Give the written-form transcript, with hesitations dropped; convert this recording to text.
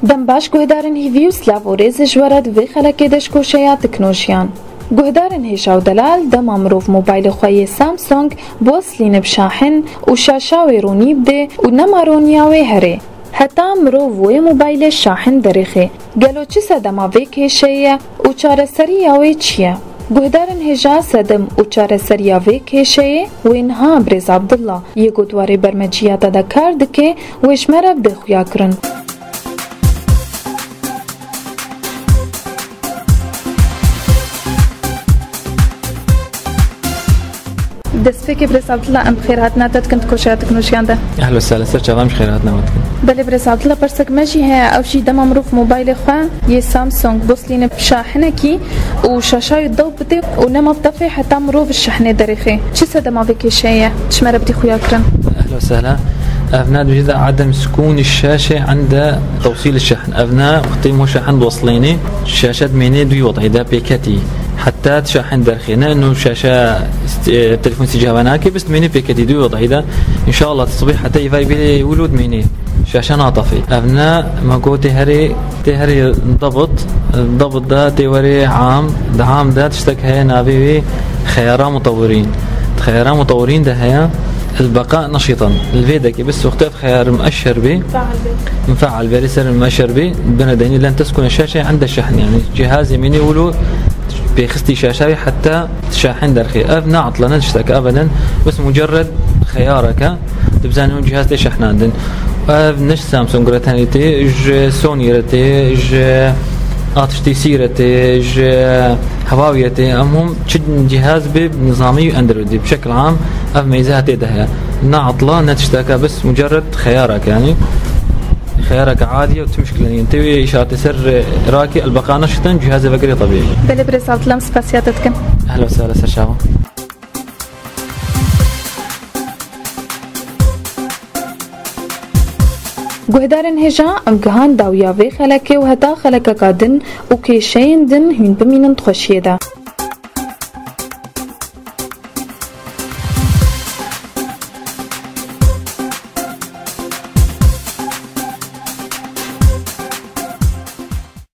دم باش گهدارن هیوی و سلاوریز جورد وی خلکی دشکوشیا تکنوشیان. گهدارن هیشا و دلال دم امروف موبایل خواه سامسونگ بوصلین بشاحن و شاشاوی رونی بده و نمارونیاوی هره. حتی امروف وی موبایل شاحن درخه. گلو چی سدما وی کشیه و چاره سریاوی چیه؟ گهدارن هجا سدم و چاره سریاوی کشیه و اینها برز عبدالله یه گودواری برمجیات دا کار دکه و اشمره بده خویا کرن. دسفيك بريس عبد الله ام بخير هاتنا كنت كوشات تكنولوجيا ده. اهلا وسهلا سير مش خير هاتنا متكن. بلي بريس عبد الله برسك ماشي هي او شي دم مروف موبايل خوا يي سامسونج بوصلين بشاحنكي وشاشه الضوء بدي ونما بطفي حتى مروف الشحنه دريخي شي سدما فيك شيء تشمر بدي خويا كرم. اهلا وسهلا. أبناء بجد عدم سكون الشاشة عند توصيل الشحن. أبناء وقتي شحن وصليني الشاشة ميني دوي وضعي دا بيكتي حتى تشحن درخينا إنه شاشة تليفون استجابناكي بس ميني بيكتي دوي وضعي دا إن شاء الله تصبح حتى يفاي بلي ولود ميني شاشة ناطفي. أبناء ما قو تهري الضبط دا توري عام دا تشتك هي نابي خيارات مطورين ده هي البقاء نشيطا الفيدك بس وقتها خيار مؤشر به مفعل بريسر مؤشر به بنديني لن تسكن الشاشة عند الشحن يعني جهاز يميني ولو بيخستي شاشة حتى تشاحن درخي أبناء عطلنا نشتك أبدا بس مجرد خيارك تبزانون جهاز تشحن عندن نش سامسونج رتانيتي اج سوني رتي اج آتشتي سيرتي اج هواويتي هم جهاز بنظامي اندرويد بشكل عام اف ميزات ده نعطله نتشتكى بس مجرد خيارك يعني خيارك عادي وتمشكلني انت اشاره سر راكي البقاء نشطا جهاز بقري طبيعي. بلي بريس عبد الله سباسياتتكم. اهلا وسهلا سرشاو. گهدارن هجا ام گهان داویا وی خلکه و هتا خلکه کادن و کشین دن هین بمینن تخشیه دا.